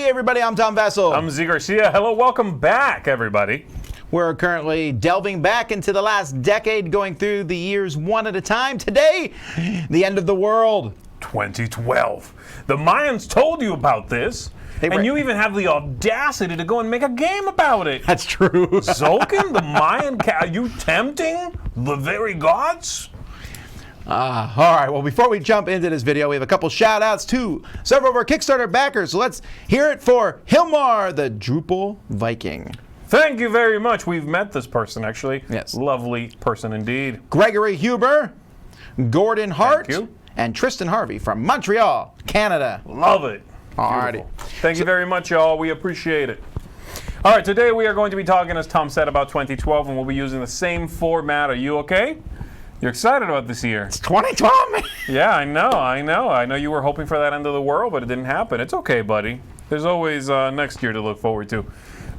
Everybody, I'm Tom Vessel. I'm Zee Garcia. Hello, welcome back, everybody. We're currently delving back into the last decade, going through the years one at a time. Today, the end of the world. 2012. The Mayans told you about this, and you even have the audacity to go and make a game about it. That's true. Zolkin, the Mayan cat, are you tempting the very gods? All right, well, before we jump into this video, we have a couple shout-outs to several of our Kickstarter backers. So let's hear it for Hilmar, the Drupal Viking. Thank you very much. We've met this person, actually. Yes. Lovely person indeed. Gregory Huber, Gordon Hart, Thank you. and Tristan Harvey from Montreal, Canada. Love it. All righty. Thank you very much, y'all. We appreciate it. All right, today we are going to be talking, as Tom said, about 2012, and we'll be using the same format. Are you okay? You're excited about this year. It's 2012, man. Yeah, I know you were hoping for that end of the world, but it didn't happen. It's okay, buddy. There's always next year to look forward to.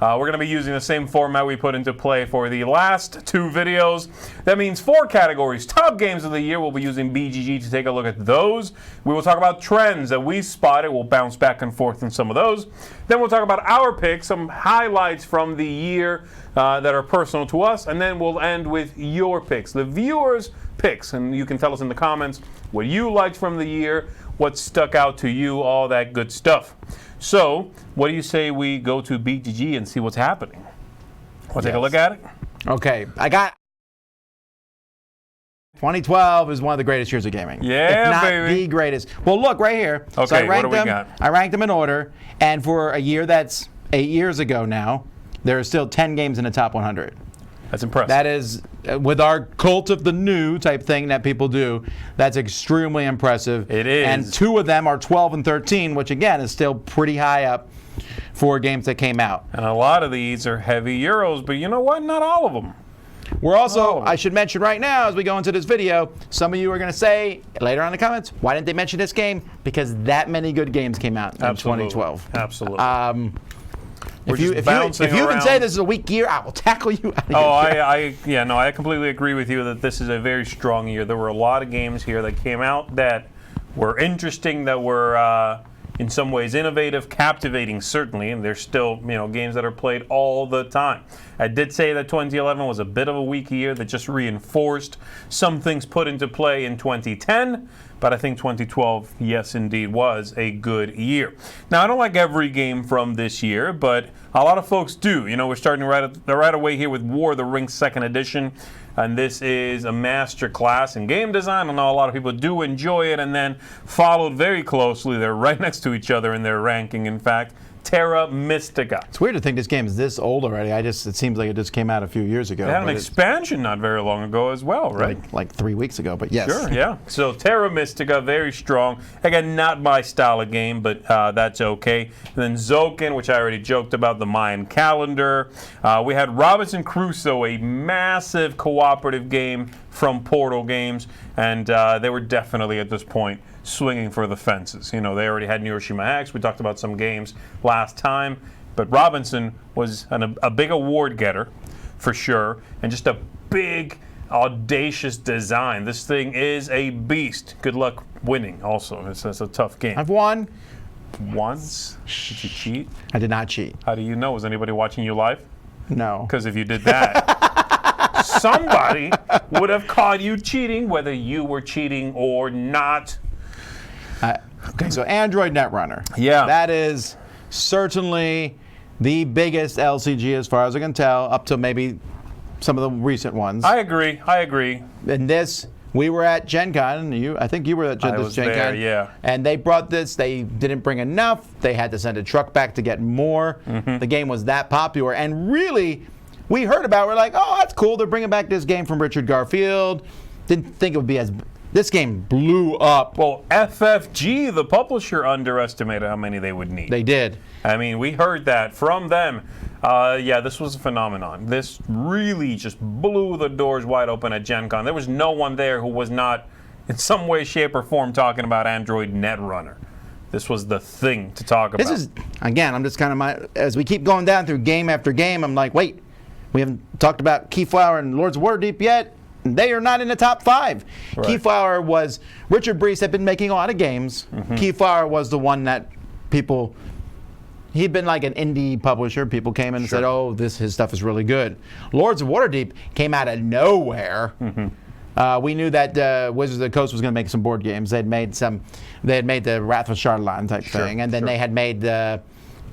We're going to be using the same format we put into play for the last two videos. That means 4 categories. Top games of the year, we'll be using BGG to take a look at those. We will talk about trends that we spotted. We'll bounce back and forth in some of those. Then we'll talk about our picks, some highlights from the year that are personal to us. And then we'll end with your picks, the viewers' picks. And you can tell us in the comments what you liked from the year, what stuck out to you, all that good stuff. So, what do you say we go to BGG and see what's happening? Want to take a look at it? Okay, I got 2012 is one of the greatest years of gaming. Yeah, if not baby. the greatest. Well, look right here. Okay, so I ranked what do we them. got? I ranked them in order, and for a year that's 8 years ago now, there are still 10 games in the top 100. That's impressive. That is, with our cult of the new type thing that people do, that's extremely impressive. It is. And 2 of them are 12 and 13, which again is still pretty high up for games that came out. And a lot of these are heavy Euros, but you know what? Not all of them. We're also, I should mention right now as we go into this video, some of you are going to say later on in the comments, why didn't they mention this game? Because that many good games came out in 2012. Absolutely. If you even say this is a weak year, I will tackle you out of your chair. I completely agree with you that this is a very strong year. There were a lot of games here that came out that were interesting, that were in some ways innovative, captivating certainly, and there's still games that are played all the time. I did say that 2011 was a bit of a weak year that just reinforced some things put into play in 2010. But I think 2012, yes, indeed, was a good year. Now, I don't like every game from this year, but a lot of folks do. We're starting right away here with War of the Rings 2nd Edition, and this is a master class in game design. I know a lot of people do enjoy it, and then followed very closely. They're right next to each other in their ranking, in fact. Terra Mystica. It's weird to think this game is this old already. It seems like it just came out a few years ago. They had an expansion not very long ago as well, right? Like 3 weeks ago, but yes. Sure, yeah. So Terra Mystica, very strong. Again, not my style of game, but that's okay. And then Zolkin, which I already joked about, the Mayan calendar. We had Robinson Crusoe, a massive cooperative game from Portal Games, and they were definitely at this point swinging for the fences. They already had Hiroshima X. We talked about some games last time, but Robinson was a big award getter for sure, and just a big, audacious design. This thing is a beast. Good luck winning also. It's a tough game. I've won. Once? Did you cheat? I did not cheat. How do you know? Was anybody watching you live? No. Because if you did that, somebody would have caught you cheating, whether you were cheating or not. Okay, so Android Netrunner. Yeah. That is certainly the biggest LCG as far as I can tell, up to maybe some of the recent ones. I agree. And this, we were at Gen Con. I think you were at Gen Con. Yeah. And they brought this. They didn't bring enough. They had to send a truck back to get more. Mm-hmm. The game was that popular. And really, we heard about it. We're like, oh, that's cool. They're bringing back this game from Richard Garfield. Didn't think it would be as... This game blew up. Well, FFG, the publisher, underestimated how many they would need. They did. I mean, we heard that from them. Yeah, this was a phenomenon. This really just blew the doors wide open at Gen Con. There was no one there who was not in some way, shape, or form talking about Android Netrunner. This was the thing to talk about. This is, again, I'm just kind of, as we keep going down through game after game, I'm like, wait, we haven't talked about Keyflower and Lords of Waterdeep yet. They are not in the top 5. Right. Keyflower was, Richard Breese had been making a lot of games. Keyflower was the one that people, he'd been like an indie publisher. People came in and said, oh, his stuff is really good. Lords of Waterdeep came out of nowhere. We knew that Wizards of the Coast was going to make some board games. They had made the Wrath of Charlatan type thing, and then they had made the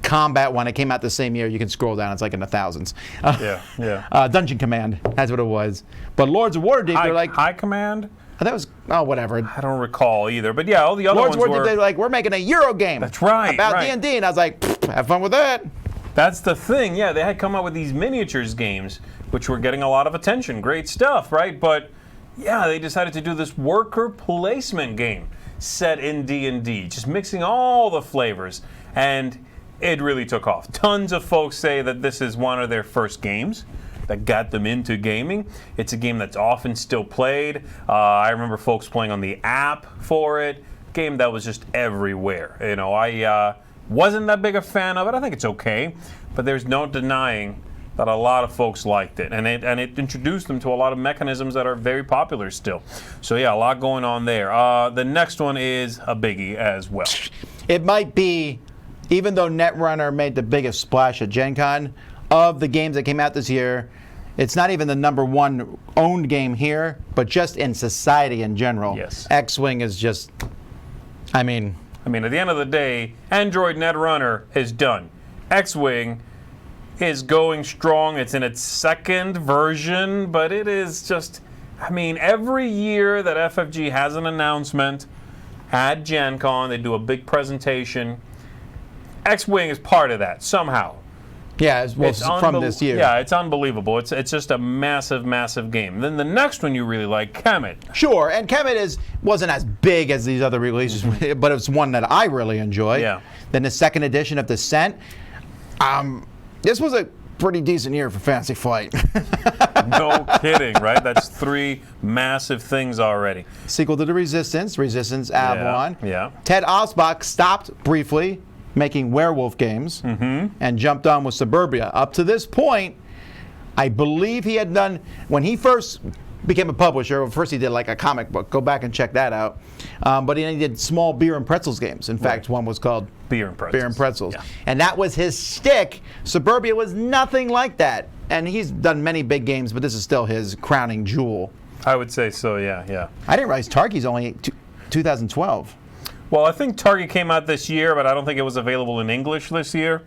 Combat one. It came out the same year. You can scroll down. It's like in the thousands. Dungeon Command. That's what it was. But Lords of Waterdeep, they're like High Command. That was whatever. I don't recall either. But yeah, all the other Lords ones of Waterdeep, they're like, we're making a Euro game. That's right. About D&D, and I was like, have fun with that. That's the thing. Yeah, they had come out with these miniatures games, which were getting a lot of attention. Great stuff, right? But yeah, they decided to do this worker placement game set in D&D, just mixing all the flavors, and it really took off. Tons of folks say that this is one of their first games that got them into gaming. It's a game that's often still played. I remember folks playing on the app for it. Game that was just everywhere. You know, I wasn't that big a fan of it. I think it's okay, but there's no denying that a lot of folks liked it, and it introduced them to a lot of mechanisms that are very popular still. So yeah, a lot going on there. The next one is a biggie as well. It might be, even though Netrunner made the biggest splash at Gen Con, of the games that came out this year, it's not even the #1 owned game here, but just in society in general. Yes. X-Wing is just, I mean, at the end of the day, Android Netrunner is done. X-Wing is going strong. It's in its second version, but it is just, every year that FFG has an announcement at Gen Con, they do a big presentation. X-Wing is part of that somehow. Yeah, it's from this year. Yeah, it's unbelievable. It's just a massive, massive game. Then the next one you really like, Kemet. Sure, and Kemet wasn't as big as these other releases, but it's one that I really enjoy. Yeah. Then the second edition of Descent. This was a pretty decent year for Fantasy Flight. No kidding, right? That's 3 massive things already. Sequel to the Resistance Avalon. Yeah. Ted Osbach stopped briefly making werewolf games and jumped on with Suburbia. Up to this point, I believe he had done, when he first became a publisher, first he did like a comic book. Go back and check that out. But he did small beer and pretzels games. In fact, one was called Beer and Pretzels. Yeah. And that was his shtick. Suburbia was nothing like that. And he's done many big games, but this is still his crowning jewel. I would say so, yeah. I didn't realize Target's only 2012. Well, I think Target came out this year, but I don't think it was available in English this year.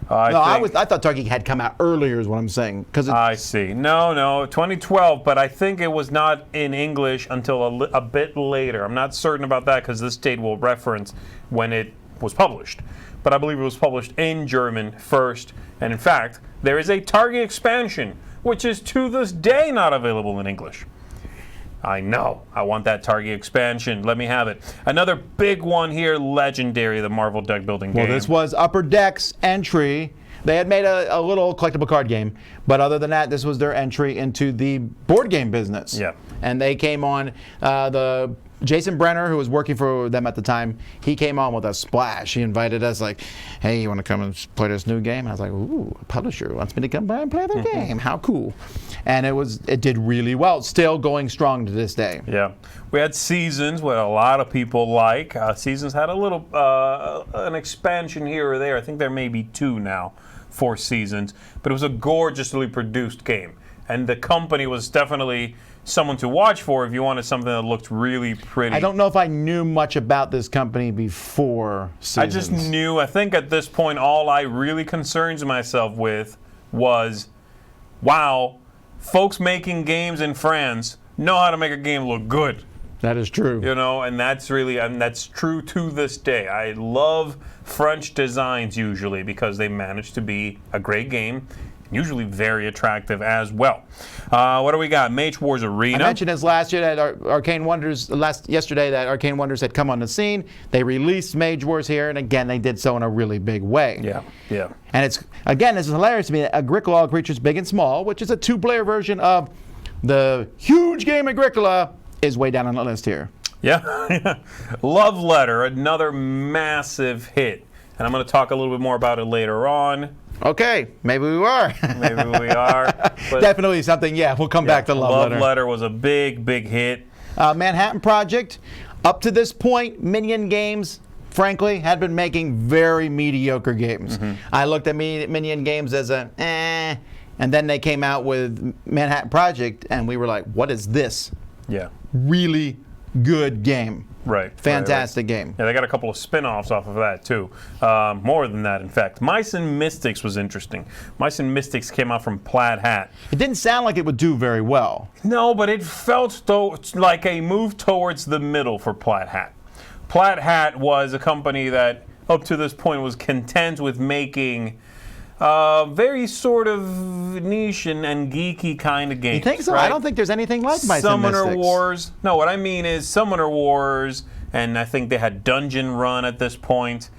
I thought Target had come out earlier is what I'm saying. I see. No, 2012, but I think it was not in English until a bit later. I'm not certain about that because this date will reference when it was published. But I believe it was published in German first. And in fact, there is a Target expansion, which is to this day not available in English. I know. I want that Target expansion. Let me have it. Another big one here, Legendary, the Marvel deck building game. Well, this was Upper Deck's entry. They had made a little collectible card game, but other than that, this was their entry into the board game business. Yeah. And they came on, the Jason Brenner, who was working for them at the time, he came on with a splash. He invited us like, hey, you want to come and play this new game? I was like, ooh, a publisher wants me to come by and play their game. How cool. And it did really well, still going strong to this day. Yeah. We had Seasons, what a lot of people like. Seasons had a little, an expansion here or there. I think there may be 2 now for Seasons. But it was a gorgeously produced game. And the company was definitely someone to watch for if you wanted something that looked really pretty. I don't know if I knew much about this company before Seasons. I just knew, I think at this point, all I really concerned myself with was, wow, folks making games in France know how to make a game look good. That is true. You know, and that's really, that's true to this day. I love French designs usually because they manage to be a great game. Usually very attractive as well. What do we got? Mage Wars Arena. I mentioned this last year that yesterday that Arcane Wonders had come on the scene. They released Mage Wars here, and again, they did so in a really big way. Yeah. And this is hilarious to me. Agricola, Creatures Big and Small, which is a 2-player version of the huge game Agricola, is way down on the list here. Yeah. Love Letter, another massive hit. And I'm going to talk a little bit more about it later on. Okay, maybe we are. Maybe we are. But Definitely something, we'll come back to Love Letter. Love Letter was a big, big hit. Manhattan Project, up to this point, Minion Games, frankly, had been making very mediocre games. I looked at Minion Games as and then they came out with Manhattan Project, and we were like, what is this? Yeah. Really good game. Right. Fantastic game. Yeah, they got a couple of spin-offs off of that, too. More than that, in fact. Mice and Mystics was interesting. Mice and Mystics came out from Plaid Hat. It didn't sound like it would do very well. No, but it felt like a move towards the middle for Plaid Hat. Plaid Hat was a company that, up to this point, was content with making very sort of niche and geeky kind of games. You think so? Right? I don't think there's anything like Mice and Summoner Mystics. Wars. No, what I mean is Summoner Wars, and I think they had Dungeon Run at this point.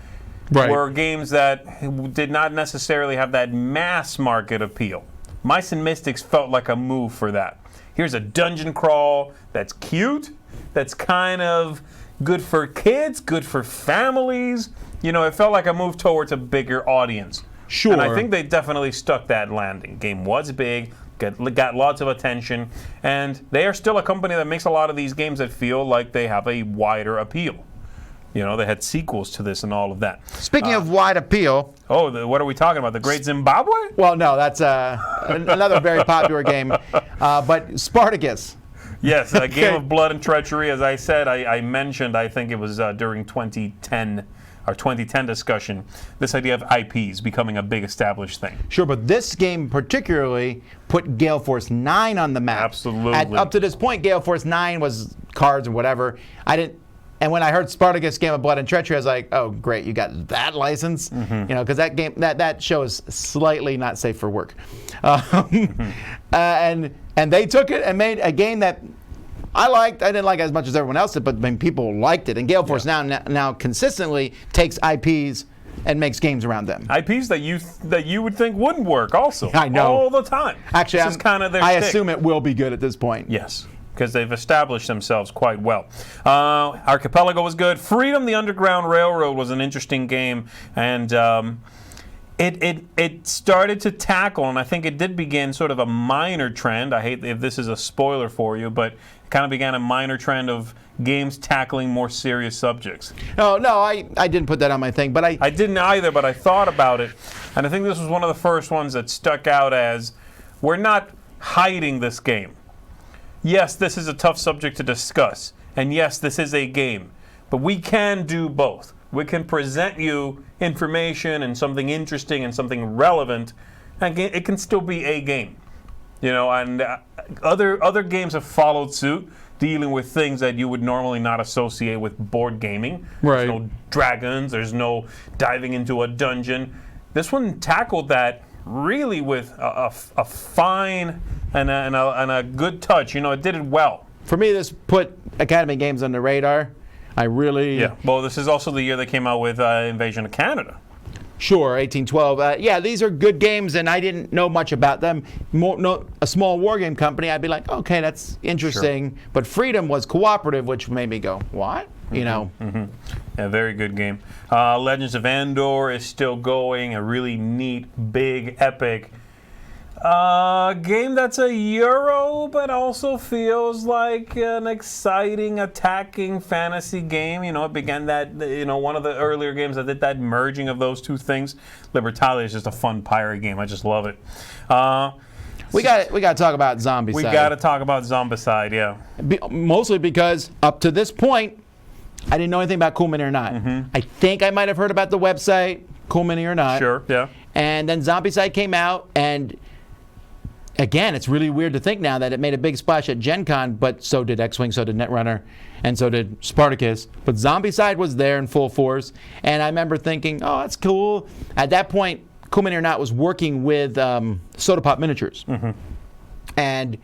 Right. Were games that did not necessarily have that mass market appeal. Mice and Mystics felt like a move for that. Here's a dungeon crawl that's cute, that's kind of good for kids, good for families. It felt like a move towards a bigger audience. Sure. And I think they definitely stuck that landing. Game was big, got lots of attention, and they are still a company that makes a lot of these games that feel like they have a wider appeal. They had sequels to this and all of that. Speaking of wide appeal. What are we talking about? The Great Zimbabwe? Well, no, that's another very popular game. But Spartacus. Yes, a Game of Blood and Treachery. As I said, I mentioned, I think it was during 2010, our 2010 discussion, this idea of IPs becoming a big established thing. Sure, but this game particularly put Gale Force 9 on the map. Absolutely. Up to this point, Gale Force 9 was cards or whatever. And when I heard Spartacus Game of Blood and Treachery, I was like, oh, great, you got that license? Because that game, that show is slightly not safe for work. And they took it and made a game that I liked. I didn't like it as much as everyone else did, but people liked it. And Gale Force now consistently takes IPs and makes games around them. IPs that you would think wouldn't work also. I know. All the time. Actually, this is kind of their I shtick. assume it will be good at this point. Yes, because they've established themselves quite well. Archipelago was good. Freedom, the Underground Railroad was an interesting game, and it started to tackle, and I think it did begin sort of a minor trend. I hate if this is a spoiler for you, but it kind of began a minor trend of games tackling more serious subjects. No, I didn't put that on my thing, but I didn't either, but I thought about it, and I think this was one of the first ones that stuck out as, we're not hiding this game. Yes, this is a tough subject to discuss, and yes, this is a game, but we can do both. We can present you information and something interesting and something relevant, and it can still be a game. And other games have followed suit, dealing with things that you would normally not associate with board gaming. Right. There's no dragons, there's no diving into a dungeon. This one tackled that really with a fine and a good touch. It did it well. for me, this put Academy games on the radar. I really... Yeah. Well, this is also the year they came out with Invasion of Canada. Sure, 1812. Yeah, these are good games, and I didn't know much about them. A small war game company, I'd be like, okay, that's interesting. Sure. But Freedom was cooperative, which made me go, what? Mm-hmm. You know? Mm-hmm. Yeah, very good game. Legends of Andor is still going. A really neat, big, epic game that's a Euro, but also feels like an exciting, attacking fantasy game. You know, it began that, one of the earlier games that did that merging of those two things. Libertalia is just a fun pirate game. I just love it. We got to talk about Zombicide. We got to talk about Zombicide, yeah. Mostly because up to this point, I didn't know anything about Cool Mini or Not. Mm-hmm. I think I might have heard about the website, Cool Mini or Not. Sure, yeah. And then Zombicide came out, and again, it's really weird to think now that it made a big splash at Gen Con, but so did X-Wing, so did Netrunner, and so did Spartacus. But Zombicide was there in full force, and I remember thinking, oh, that's cool. At that point, Cool Mini or Not was working with Soda Pop Miniatures. Mm-hmm. And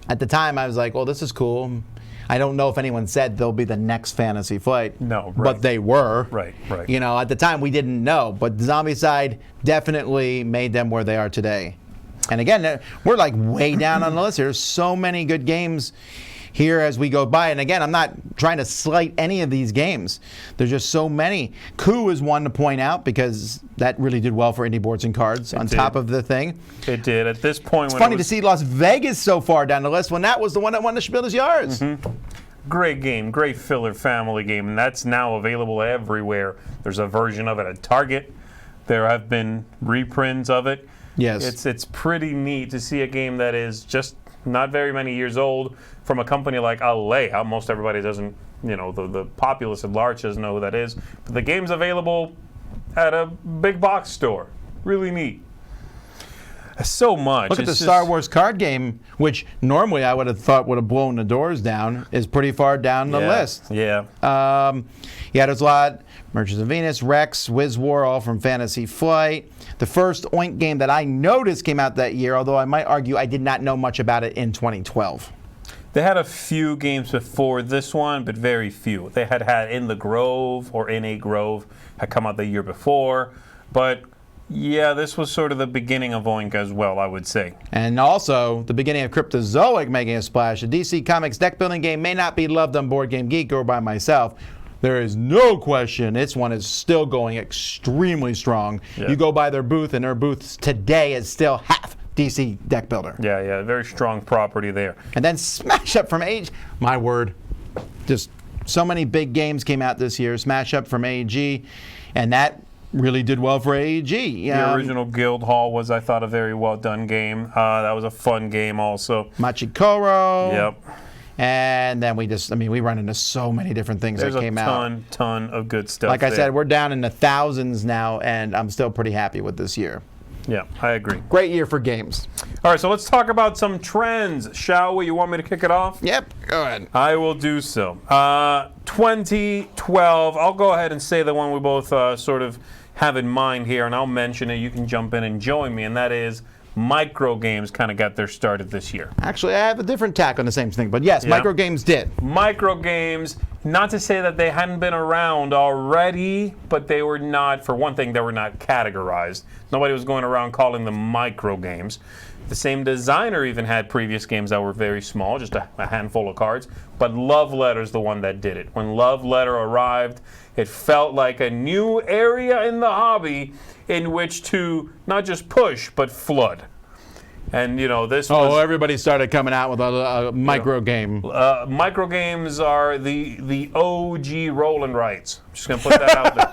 at the time, I was like, well, this is cool. I don't know if anyone said they'll be the next Fantasy Flight. No, right. But they were. Right. You know, at the time, we didn't know. But Zombicide definitely made them where they are today. And again, we're like way down on the list. There's so many good games here as we go by. And again, I'm not trying to slight any of these games. There's just so many. Coup is one to point out because that really did well for indie boards and cards on top of the thing. It did. At this point, it's funny to see Las Vegas so far down the list when that was the one that won the Spiel des Jahres. Great game, great filler family game, and that's now available everywhere. There's a version of it at Target. There have been reprints of it. Yes. It's pretty neat to see a game that is just not very many years old from a company like LA. Most everybody doesn't, the populace at large doesn't know who that is. But the game's available at a big box store. Really neat. So much. Look at the Star Wars card game, which normally I would have thought would have blown the doors down, is pretty far down the list. Yeah. There's a lot. Merchants of Venus, Rex, Wiz War, all from Fantasy Flight. The first Oink game that I noticed came out that year, although I might argue I did not know much about it in 2012. They had a few games before this one, but very few. They had In the Grove or In a Grove had come out the year before, but yeah, this was sort of the beginning of Oink as well, I would say. And also the beginning of Cryptozoic making a splash. A DC Comics deck building game may not be loved on Board Game Geek or by myself. There is no question this one is still going extremely strong. Yeah. You go by their booth, and their booth today is still half DC deck builder. Yeah, very strong property there. And then Smash Up from AG. My word. Just so many big games came out this year. Smash Up from AG, and that really did well for AEG. The original Guildhall was, I thought, a very well done game. That was a fun game also. Machikoro. Yep. And then we run into so many different things that came out. There's a ton of good stuff. Like I said, we're down in the thousands now, and I'm still pretty happy with this year. Yeah, I agree. Great year for games. All right, so let's talk about some trends, shall we? You want me to kick it off? Yep, go ahead. I will do so. 2012, I'll go ahead and say the one we both sort of have in mind here, and I'll mention it. You can jump in and join me, and that is micro games kind of got their start this year. Actually, I have a different tack on the same thing, but yes, micro games did. Micro games, not to say that they hadn't been around already, but they were not, for one thing, they were not categorized. Nobody was going around calling them micro games. The same designer even had previous games that were very small, just a handful of cards, but Love Letter's the one that did it. When Love Letter arrived, it felt like a new area in the hobby in which to not just push, but flood. And, this was... Oh, everybody started coming out with a micro game. Micro games are the OG roll and writes. I'm just going to put that out there.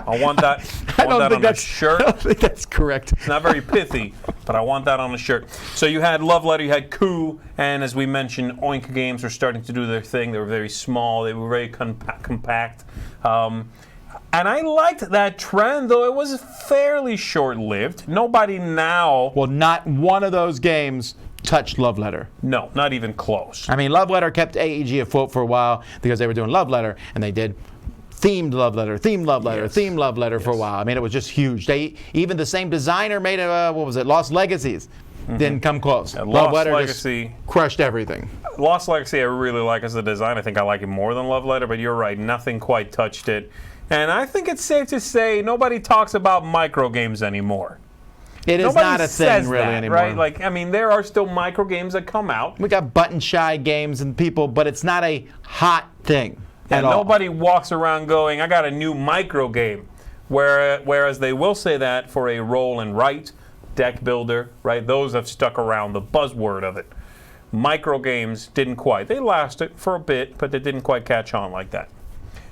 I want that on a shirt. I don't think that's correct. It's not very pithy, but I want that on a shirt. So you had Love Letter, you had Coup, and as we mentioned, Oink games were starting to do their thing. They were very small. They were very compact. And I liked that trend, though it was fairly short-lived. Nobody now... Well, not one of those games touched Love Letter. No, not even close. I mean, Love Letter kept AEG afloat for a while because they were doing Love Letter, and they did themed Love Letter, themed Love Letter, themed Love Letter for a while. I mean, it was just huge. Even the same designer made Lost Legacies. Didn't come close. Love Letter Legacy just crushed everything. Lost Legacy I really like as a design. I think I like it more than Love Letter, but you're right. Nothing quite touched it. And I think it's safe to say nobody talks about micro games anymore. It is nobody not a thing really anymore. Right? Like, I mean, there are still micro games that come out. We got button shy games and people, but it's not a hot thing. And nobody walks around going, I got a new micro game. Whereas they will say that for a roll and write, deck builder, right? Those have stuck around, the buzzword of it. Micro games didn't quite. They lasted for a bit, but they didn't quite catch on like that.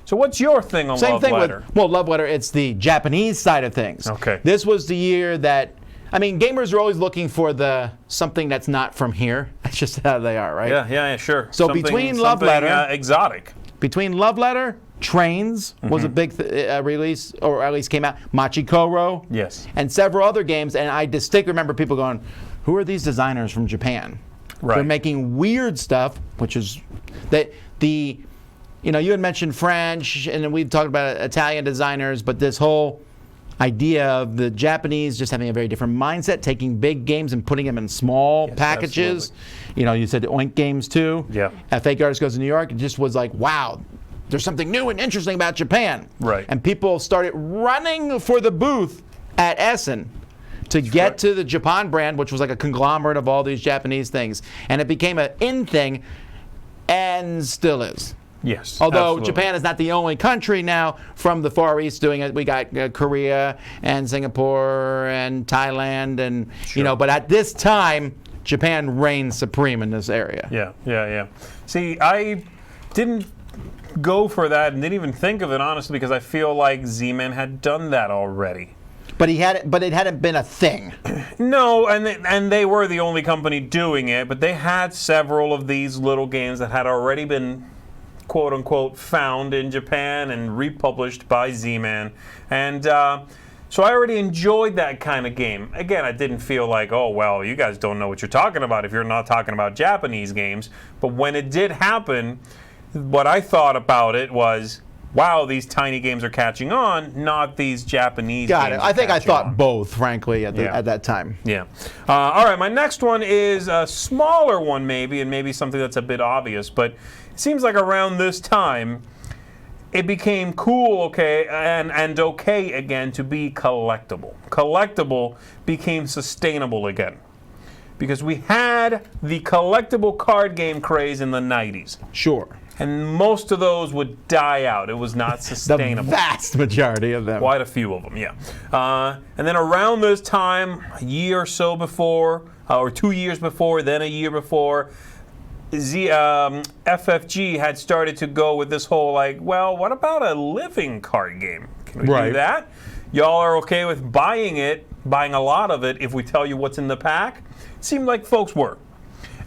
So what's your thing on Love Letter? Love Letter, it's the Japanese side of things. Okay. This was the year that, gamers are always looking for something that's not from here. That's just how they are, right? Yeah, sure. So between Love Letter... exotic. Between Love Letter, Trains was a big release, or at least came out. Machikoro. Yes. And several other games, and I distinctly remember people going, who are these designers from Japan? Right. They're making weird stuff, which is... you had mentioned French, and we've talked about Italian designers, but this whole idea of the Japanese just having a very different mindset, taking big games and putting them in small packages. Absolutely. You said Oink games too. Yeah. Fake Artist Goes to New York. It just was like, wow, there's something new and interesting about Japan. Right. And people started running for the booth at Essen to get to the Japan brand, which was like a conglomerate of all these Japanese things. And it became an in thing, and still is. Yes. Although absolutely. Japan is not the only country now from the Far East doing it. We got Korea and Singapore and Thailand, and but at this time, Japan reigns supreme in this area. Yeah. See, I didn't go for that and didn't even think of it, honestly, because I feel like Z-Man had done that already. But it hadn't been a thing. No, and they were the only company doing it, but they had several of these little games that had already been quote-unquote found in Japan and republished by Z-Man. And so I already enjoyed that kind of game. Again, I didn't feel like, oh, well, you guys don't know what you're talking about if you're not talking about Japanese games. But when it did happen, what I thought about it was, wow, these tiny games are catching on, not these Japanese games. Got it. I think I thought both, frankly, at that time. Yeah. All right, my next one is a smaller one maybe, and maybe something that's a bit obvious, but it seems like around this time, it became cool, and okay again to be collectible. Collectible became sustainable again. Because we had the collectible card game craze in the 90s. Sure. And most of those would die out. It was not sustainable. The vast majority of them. Quite a few of them, yeah. And then around this time, a year or so before, or 2 years before, then a year before, FFG had started to go with this whole well, what about a living card game? Can we do that? Y'all are okay with buying a lot of it if we tell you what's in the pack? It seemed like folks were.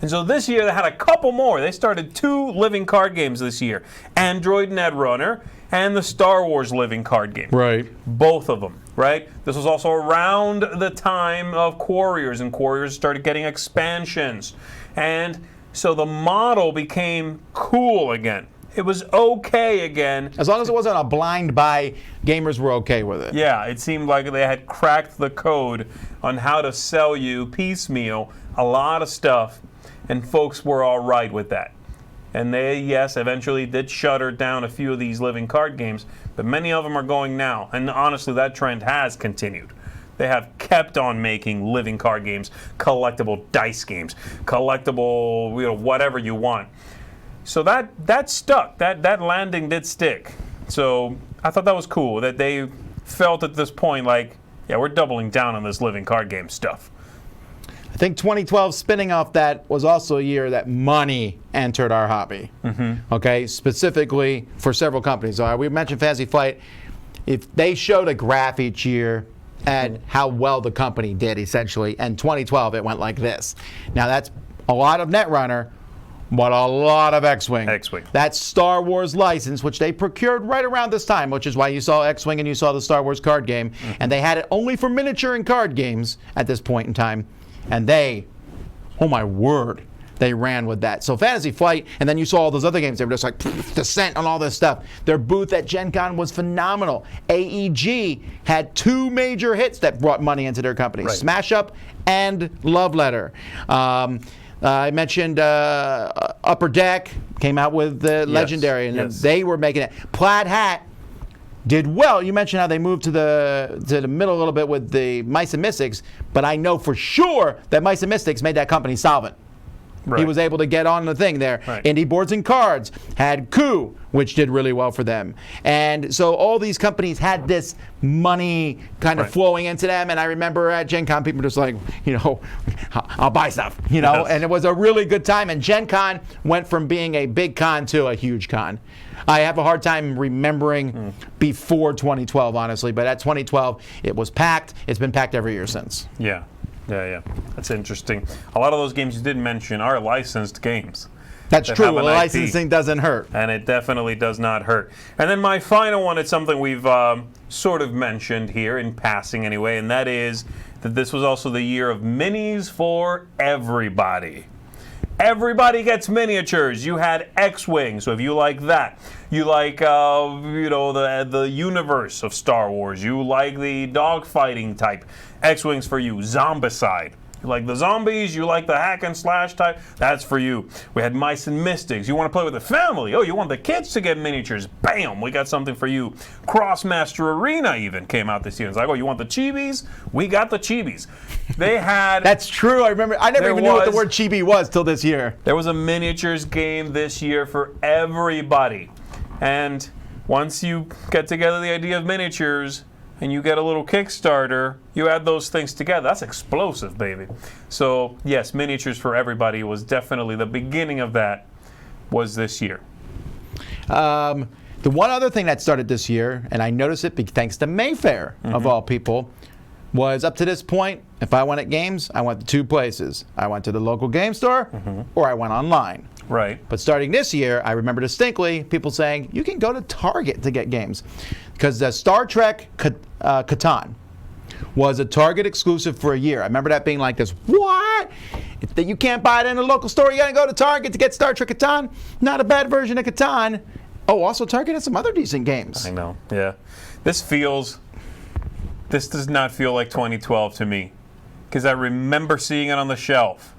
And so this year they had a couple more. They started 2 living card games this year. Android Netrunner and the Star Wars living card game. Right. Both of them, right? This was also around the time of Quarriors, and Quarriors started getting expansions. And so the model became cool again. It was okay again. As long as it wasn't a blind buy, gamers were okay with it. Yeah, it seemed like they had cracked the code on how to sell you piecemeal a lot of stuff, and folks were all right with that. And they, yes, eventually did shutter down a few of these living card games, but many of them are going now. And honestly, that trend has continued. They have kept on making living card games, collectible dice games, collectible, whatever you want. So that stuck. That landing did stick. So I thought that was cool that they felt at this point yeah, we're doubling down on this living card game stuff. I think 2012, spinning off that, was also a year that money entered our hobby. Okay, specifically for several companies. We mentioned Fantasy Flight. If they showed a graph each year at how well the company did, essentially, and 2012 it went like this. Now that's a lot of Netrunner, but a lot of X-Wing. That Star Wars license, which they procured right around this time, which is why you saw X-Wing and you saw the Star Wars card game, and they had it only for miniature and card games at this point in time, and they, oh my word, they ran with that. So Fantasy Flight, and then you saw all those other games, they were just like Descent and all this stuff. Their booth at Gen Con was phenomenal. AEG had 2 major hits that brought money into their company, Smash Up and Love Letter. I mentioned Upper Deck came out with the Legendary, and they were making it. Plaid Hat did well. You mentioned how they moved to the middle a little bit with the Mice and Mystics, but I know for sure that Mice and Mystics made that company solvent. He was able to get on the thing there. Indie Boards and Cards had Coup, which did really well for them. And so all these companies had this money kind of flowing into them. And I remember at Gen Con, people were just like, I'll buy stuff, and it was a really good time. And Gen Con went from being a big con to a huge con. I have a hard time remembering before 2012, honestly, but at 2012, it was packed. It's been packed every year since. Yeah. That's interesting. A lot of those games you did mention are licensed games. That's true. Well, licensing doesn't hurt. And it definitely does not hurt. And then my final one is something we've sort of mentioned here in passing anyway, and that is that this was also the year of minis for everybody. Everybody gets miniatures. You had X-Wing, so if you like that, you like the universe of Star Wars, you like the dogfighting type, X-Wings for you. Zombicide, You like the zombies, you like the hack and slash type, that's for you. We had Mice and Mystics. You want to play with the family? Oh, you want the kids to get miniatures? Bam, we got something for you. Crossmaster Arena even came out this year. It's like, oh, you want the chibis? We got the chibis. They had... That's true. I remember. I never even knew what the word chibi was till this year. There was a miniatures game this year for everybody. And once you get together the idea of miniatures and you get a little Kickstarter, you add those things together. That's explosive, baby. So, yes, miniatures for everybody was definitely the beginning of that was this year. The one other thing that started this year, and I noticed it thanks to Mayfair, of all people, was up to this point, if I wanted games, I went to two places. I went to the local game store, or I went online. Right. But starting this year, I remember distinctly people saying, you can go to Target to get games. Because the Star Trek Catan was a Target exclusive for a year. I remember that being like this, what? That you can't buy it in a local store, you gotta go to Target to get Star Trek Catan? Not a bad version of Catan. Oh, also Target has some other decent games. I know, yeah. This does not feel like 2012 to me. Because I remember seeing it on the shelf.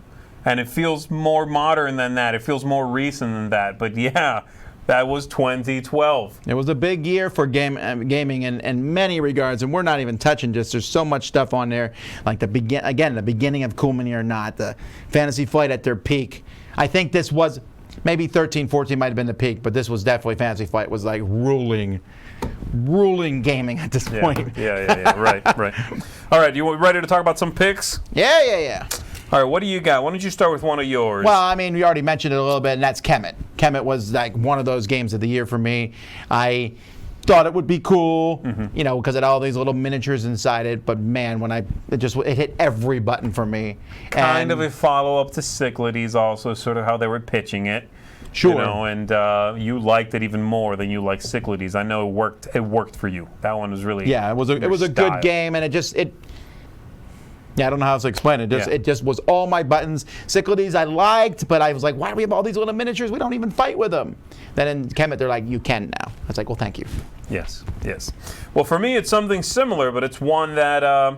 And it feels more modern than that. It feels more recent than that. But yeah, that was 2012. It was a big year for gaming in many regards, and we're not even touching just. There's so much stuff on there, like the beginning of Cool Mini or Not, the Fantasy Flight at their peak. I think this was maybe 13, 14 might have been the peak, but this was definitely Fantasy Flight was like ruling gaming at this point. Yeah. Right. All right, you ready to talk about some picks? Yeah. All right, what do you got? Why don't you start with one of yours? Well, I mean, we already mentioned it a little bit, and that's Kemet. Kemet was like one of those games of the year for me. I thought it would be cool, because it had all these little miniatures inside it. But man, when it hit every button for me. Kind of a follow-up to Cyclades, also sort of how they were pitching it. Sure. And you liked it even more than you liked Cyclades. I know it worked for you. That one was really it was a good game, and I don't know how else to explain it. It just was all my buttons. Cyclades I liked, but I was like, why do we have all these little miniatures? We don't even fight with them. Then in Kemet, they're like, you can now. I was like, well, thank you. Yes. Well, for me, it's something similar, but it's one that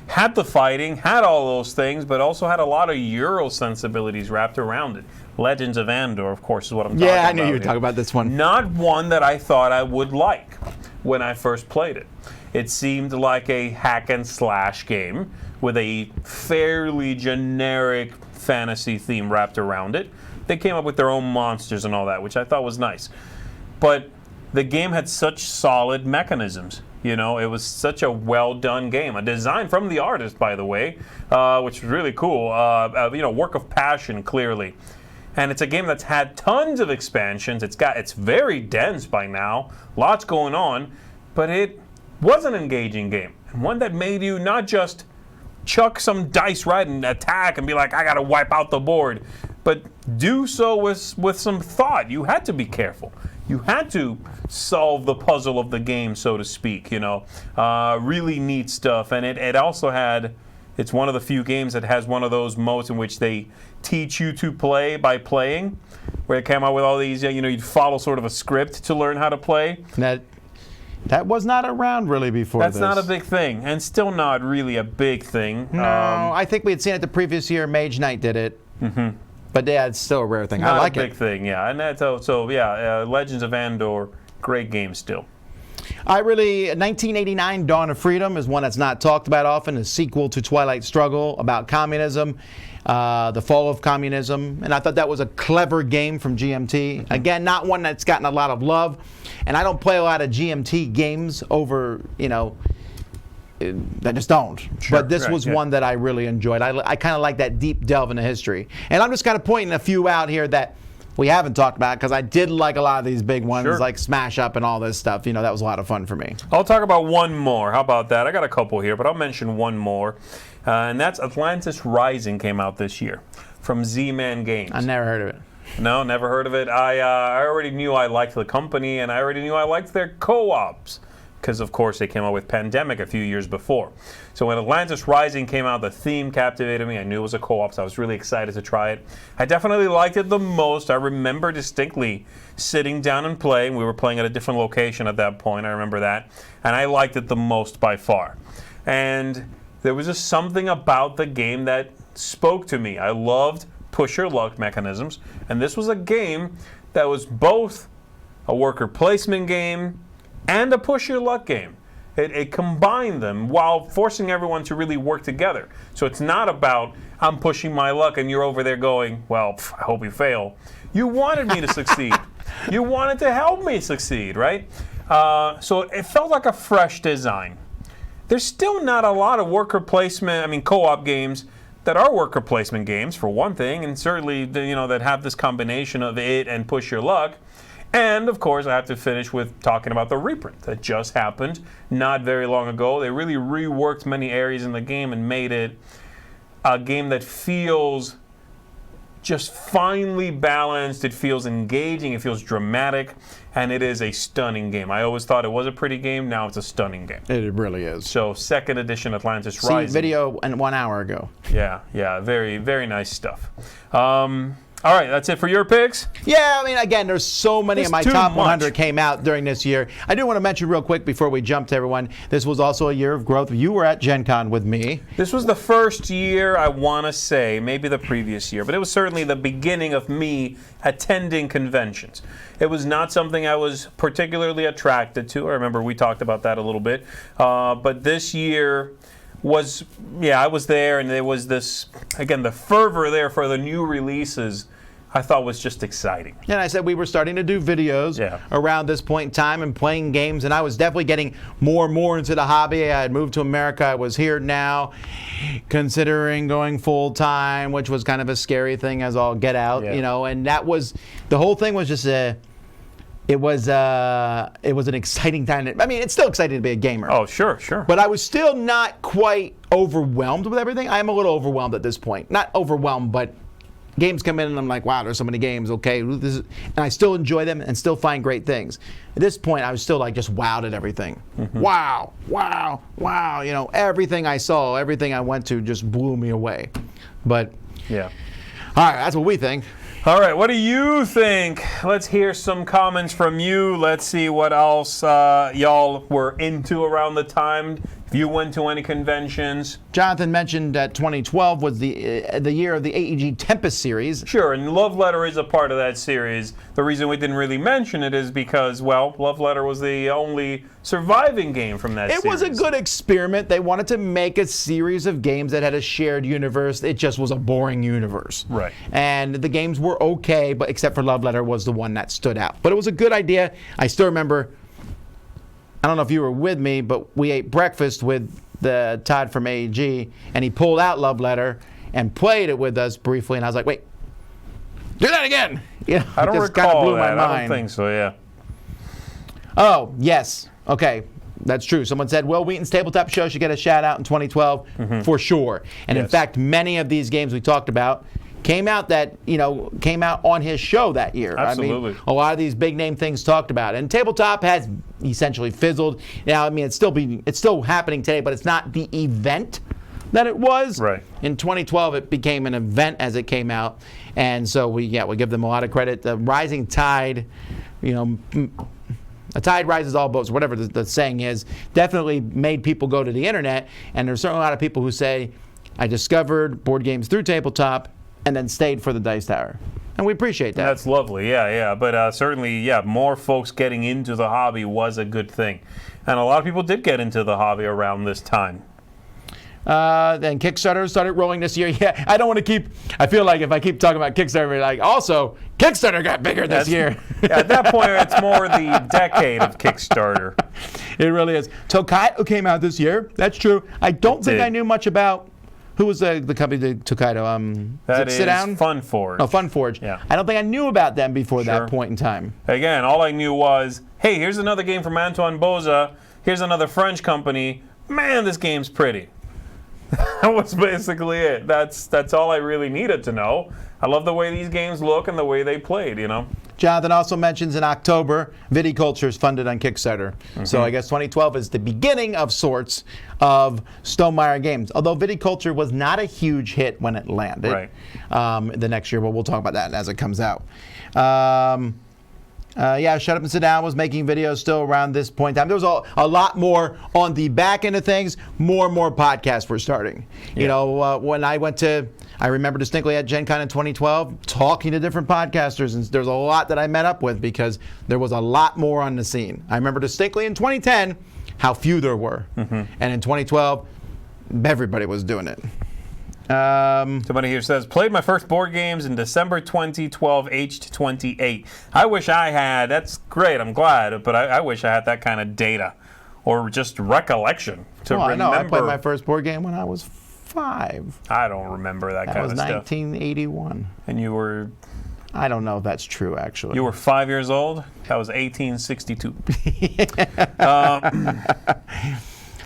had the fighting, had all those things, but also had a lot of Euro sensibilities wrapped around it. Legends of Andor, of course, is what I'm talking about. Yeah, I knew you would talk about this one. Not one that I thought I would like when I first played it. It seemed like a hack and slash game with a fairly generic fantasy theme wrapped around it. They came up with their own monsters and all that, which I thought was nice. But the game had such solid mechanisms. It was such a well-done game. A design from the artist, by the way, which was really cool. Work of passion, clearly. And it's a game that's had tons of expansions. It's very dense by now. Lots going on. But it was an engaging game. And one that made you not just chuck some dice right and attack and be like, I got to wipe out the board. But do so with some thought. You had to be careful. You had to solve the puzzle of the game, so to speak. Really neat stuff. And it also had... It's one of the few games that has one of those modes in which they teach you to play by playing, where it came out with all these, you'd follow sort of a script to learn how to play. That was not around really before That's this. not a big thing, and still not really a big thing. No, I think we had seen it the previous year. Mage Knight did it. But yeah, it's still a rare thing. I like it. Not a big thing, yeah. And Legends of Andor, great game still. 1989 Dawn of Freedom is one that's not talked about often, a sequel to Twilight Struggle about communism, the fall of communism. And I thought that was a clever game from GMT. Again, not one that's gotten a lot of love. And I don't play a lot of GMT games over, I just don't. Sure, but this was one that I really enjoyed. I kind of like that deep delve into history. And I'm just kind of pointing a few out here that we haven't talked about, because I did like a lot of these big ones, like Smash Up and all this stuff. That was a lot of fun for me. I'll talk about one more. How about that? I got a couple here, but I'll mention one more. And that's Atlantis Rising came out this year from Z-Man Games. I never heard of it. No, never heard of it. I already knew I liked the company, and I already knew I liked their co-ops, because, of course, they came out with Pandemic a few years before. So when Atlantis Rising came out, the theme captivated me. I knew it was a co-op, so I was really excited to try it. I definitely liked it the most. I remember distinctly sitting down and playing. We were playing at a different location at that point. I remember that. And I liked it the most by far. And there was just something about the game that spoke to me. I loved push your luck mechanisms, and this was a game that was both a worker placement game and a push your luck game. It combined them while forcing everyone to really work together. So it's not about, I'm pushing my luck and you're over there going, well, I hope you fail. You wanted me to succeed. You wanted to help me succeed, right? So it felt like a fresh design. There's still not a lot of worker placement, co-op games that are worker placement games, for one thing, and certainly, that have this combination of it and push your luck. And, of course, I have to finish with talking about the reprint that just happened not very long ago. They really reworked many areas in the game and made it a game that feels just finely balanced. It feels engaging. It feels dramatic. And it is a stunning game. I always thought it was a pretty game. Now it's a stunning game. It really is. So, second edition Atlantis Rising. Video 1 hour ago. Yeah. Very, very nice stuff. All right, that's it for your picks? Yeah, again, there's so many of my top 100 came out during this year. I do want to mention real quick before we jump to everyone, this was also a year of growth. You were at Gen Con with me. This was the first year, I want to say, maybe the previous year, but it was certainly the beginning of me attending conventions. It was not something I was particularly attracted to. I remember we talked about that a little bit. But this year I was there, and there was this, again, the fervor there for the new releases I thought was just exciting. And I said we were starting to do videos around this point in time and playing games, and I was definitely getting more and more into the hobby. I had moved to America. I was here now, considering going full time, which was kind of a scary thing as all get out, and that was, the whole thing was just it was an exciting time. It's still exciting to be a gamer. Oh, sure. But I was still not quite overwhelmed with everything. I am a little overwhelmed at this point. Not overwhelmed, but games come in and I'm like, wow, there's so many games. Okay, and I still enjoy them and still find great things. At this point, I was still like just wowed at everything. Mm-hmm. Wow. Everything I saw, everything I went to just blew me away. But yeah. All right, that's what we think. All right, what do you think? Let's hear some comments from you. Let's see what else y'all were into around the time. If you went to any conventions. Jonathan mentioned that 2012 was the year of the AEG Tempest series. Sure, and Love Letter is a part of that series. The reason we didn't really mention it is because, Love Letter was the only surviving game from that series. It was a good experiment. They wanted to make a series of games that had a shared universe. It just was a boring universe. Right. And the games were okay, but except for Love Letter was the one that stood out. But it was a good idea. I still remember, I don't know if you were with me, but we ate breakfast with the Todd from AEG, and he pulled out Love Letter and played it with us briefly, and I was like, wait, do that again. I don't recall that. I don't think so, yeah. Oh, yes. Okay, that's true. Someone said, Will Wheaton's Tabletop Show should get a shout out in 2012, for sure. And in fact, many of these games we talked about came out on his show that year. Absolutely. A lot of these big name things talked about. And tabletop has essentially fizzled. Now, it's still happening today, but it's not the event that it was. Right. In 2012, it became an event as it came out. And so we give them a lot of credit. The rising tide, a tide rises all boats, whatever the saying is, definitely made people go to the internet. And there's certainly a lot of people who say, I discovered board games through tabletop and then stayed for the Dice Tower. And we appreciate that. That's lovely, yeah. But certainly, more folks getting into the hobby was a good thing. And a lot of people did get into the hobby around this time. Then Kickstarter started rolling this year. Yeah, I feel like if I keep talking about Kickstarter, also, Kickstarter got bigger this year. At that point, it's more the decade of Kickstarter. It really is. Tokaido came out this year. That's true. I don't think I knew much about. Who was the company that Tokaido? That is Sit Down? Funforge. Oh, Funforge. Yeah. I don't think I knew about them before that point in time. Again, all I knew was, hey, here's another game from Antoine Boza. Here's another French company. Man, this game's pretty. That was basically it. That's all I really needed to know. I love the way these games look and the way they played, Jonathan also mentions in October, Viticulture is funded on Kickstarter. Mm-hmm. So I guess 2012 is the beginning of sorts of Stonemaier games. Although Viticulture was not a huge hit when it landed. Right. The next year, but we'll talk about that as it comes out. Yeah, Shut Up and Sit Down was making videos still around this point in time. There was a lot more on the back end of things. More and more podcasts were starting. You know, when I remember distinctly at Gen Con in 2012, talking to different podcasters, and there's a lot that I met up with because there was a lot more on the scene. I remember distinctly in 2010 how few there were. And in 2012, everybody was doing it. Somebody here says, played my first board games in December 2012, aged 28. I wish I had, that's great, I'm glad, but I wish I had that kind of data or just recollection to remember. I know, I played my first board game when I was 5. I don't remember that kind of stuff. That was 1981. And you were... I don't know if that's true, actually. You were 5 years old? That was 1862.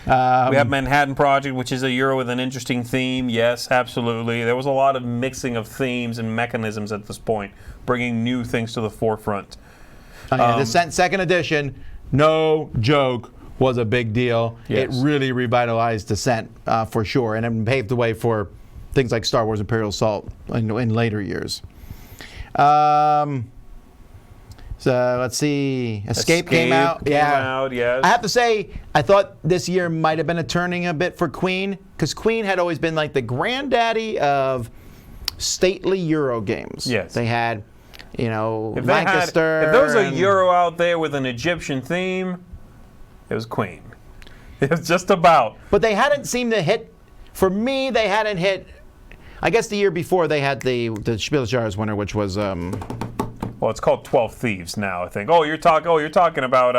We have Manhattan Project, which is a Euro with an interesting theme. Yes, absolutely. There was a lot of mixing of themes and mechanisms at this point, bringing new things to the forefront. The second edition, no joke, was a big deal. Yes. It really revitalized Descent for sure, and it paved the way for things like Star Wars Imperial Assault in later years. So let's see. Escape came out. Yes. I have to say, I thought this year might have been a turning a bit for Queen, because Queen had always been like the granddaddy of stately Euro games. Yes. They had, you know, If Lancaster. if there was a Euro out there with an Egyptian theme, it was Queen. It was just about. But they hadn't seemed to hit. For me, they hadn't hit. I guess the year before they had the Spiel des Jahres winner, which was. Well, it's called 12 Thieves now, I think. You're talking about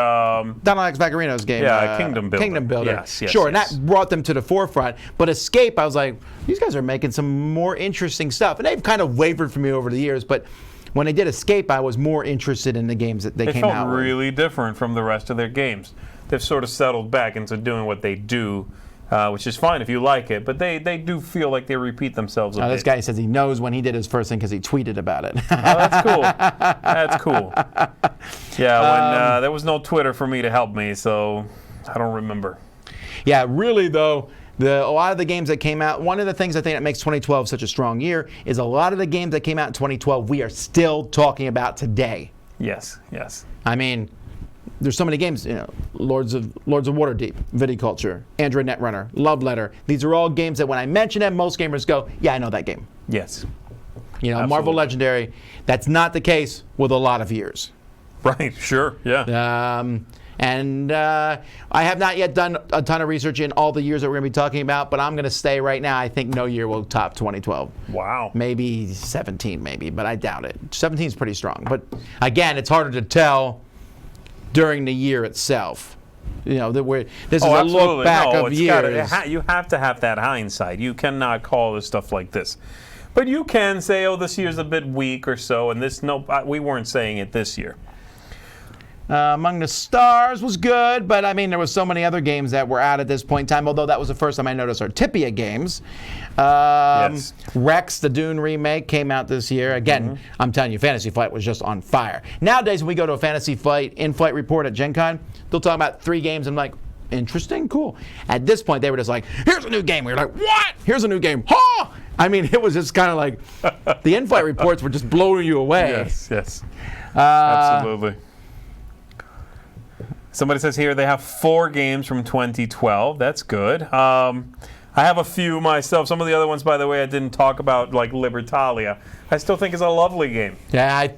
Don Alex Vaccarino's game. Kingdom Builder. Kingdom Builder. Yes, sure, yes. And that brought them to the forefront. But Escape, I was like, these guys are making some more interesting stuff. And they've kind of wavered for me over the years, but when they did Escape, I was more interested in the games that they came out with. They felt really different from the rest of their games. They've sort of settled back into doing what they do, which is fine if you like it, but they do feel like they repeat themselves a bit. This guy says he knows when he did his first thing because he tweeted about it. Oh, that's cool. That's cool. Yeah, when there was no Twitter for me to help me, so I don't remember. Yeah, really, though, a lot of the games that came out, one of the things I think that makes 2012 such a strong year is a lot of the games that came out in 2012 we are still talking about today. Yes, yes. I mean, there's so many games, you know, Lords of Waterdeep, Viticulture, Android Netrunner, Love Letter. These are all games that when I mention them, most gamers go, yeah, I know that game. Yes. You know, Absolutely. Marvel Legendary, that's not the case with a lot of years. Right, sure, yeah. I have not yet done a ton of research in all the years that we're going to be talking about, but I'm going to stay right now. I think no year will top 2012. Wow. Maybe 17, but I doubt it. 17 is pretty strong. But again, it's harder to tell during the year itself. You know, this is a look back of years. You have to have that hindsight. You cannot call this stuff like this. But you can say, oh, this year's a bit weak or so, and we weren't saying it this year. Among the Stars was good, but I mean, there was so many other games that were out at this point in time, although that was the first time I noticed our Tipia games. Yes. Rex, the Dune remake, came out this year. Again, I'm telling you, Fantasy Flight was just on fire. Nowadays, when we go to a Fantasy Flight in-flight report at Gen Con, they'll talk about 3 games. I'm like, interesting, cool. At this point, they were just like, here's a new game. We were like, what? Here's a new game. Huh? I mean, it was just kind of like, the in-flight reports were just blowing you away. Yes, yes. Absolutely. Somebody says here they have 4 games from 2012. That's good. I have a few myself. Some of the other ones, by the way, I didn't talk about, like Libertalia. I still think is a lovely game. Yeah,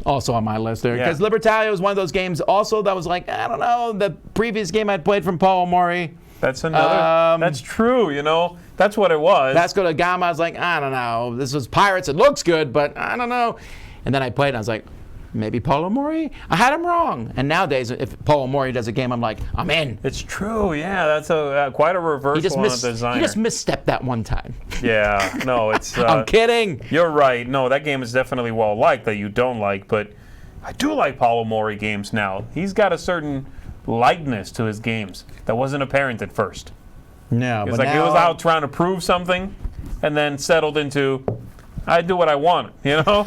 also on my list there. Because Libertalia was one of those games also that was like, I don't know, the previous game I'd played from Paul Mori. That's another. That's true, you know. That's what it was. Vasco da Gama, I was like, I don't know. This was Pirates. It looks good, but I don't know. And then I played and I was like, maybe Paulo Mori? I had him wrong. And nowadays, if Paulo Mori does a game, I'm like, I'm in. It's true, yeah. That's quite a reversal on a designer. He just misstepped that one time. Yeah, no, it's... I'm kidding. You're right. No, that game is definitely well-liked that you don't like, but I do like Paulo Mori games now. He's got a certain lightness to his games that wasn't apparent at first. No, but he was out trying to prove something and then settled into, I do what I want, you know?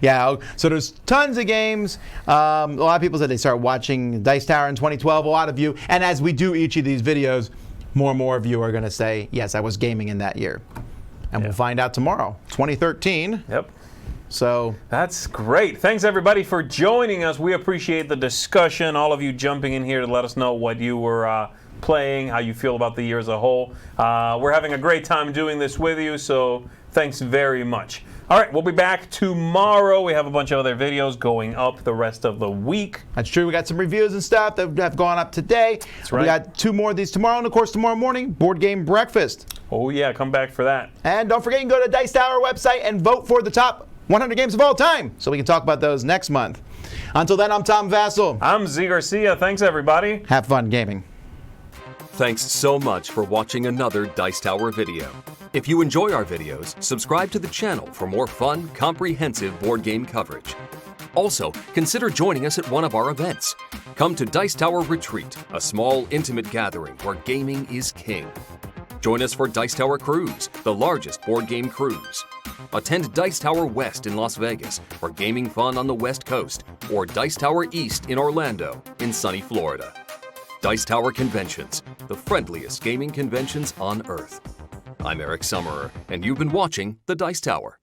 Yeah, so there's tons of games. A lot of people said they started watching Dice Tower in 2012. A lot of you, and as we do each of these videos, more and more of you are going to say, yes, I was gaming in that year. And we'll find out tomorrow, 2013. Yep. So That's great. Thanks, everybody, for joining us. We appreciate the discussion, all of you jumping in here to let us know what you were playing, how you feel about the year as a whole. We're having a great time doing this with you, so thanks very much. All right, we'll be back tomorrow. We have a bunch of other videos going up the rest of the week. that's true. We got some reviews and stuff that have gone up today. That's right. We got 2 more of these tomorrow, and of course tomorrow morning, board game breakfast. Oh, yeah, come back for that. And don't forget, you can go to Dice Tower website and vote for the top 100 games of all time, so we can talk about those next month. Until then, I'm Tom Vassell. I'm Zee Garcia. Thanks, everybody. Have fun gaming. Thanks so much for watching another Dice Tower video. If you enjoy our videos, subscribe to the channel for more fun, comprehensive board game coverage. Also, consider joining us at one of our events. Come to Dice Tower Retreat, a small, intimate gathering where gaming is king. Join us for Dice Tower Cruise, the largest board game cruise. Attend Dice Tower West in Las Vegas for gaming fun on the West Coast, or Dice Tower East in Orlando in sunny Florida. Dice Tower Conventions, the friendliest gaming conventions on Earth. I'm Eric Summerer, and you've been watching The Dice Tower.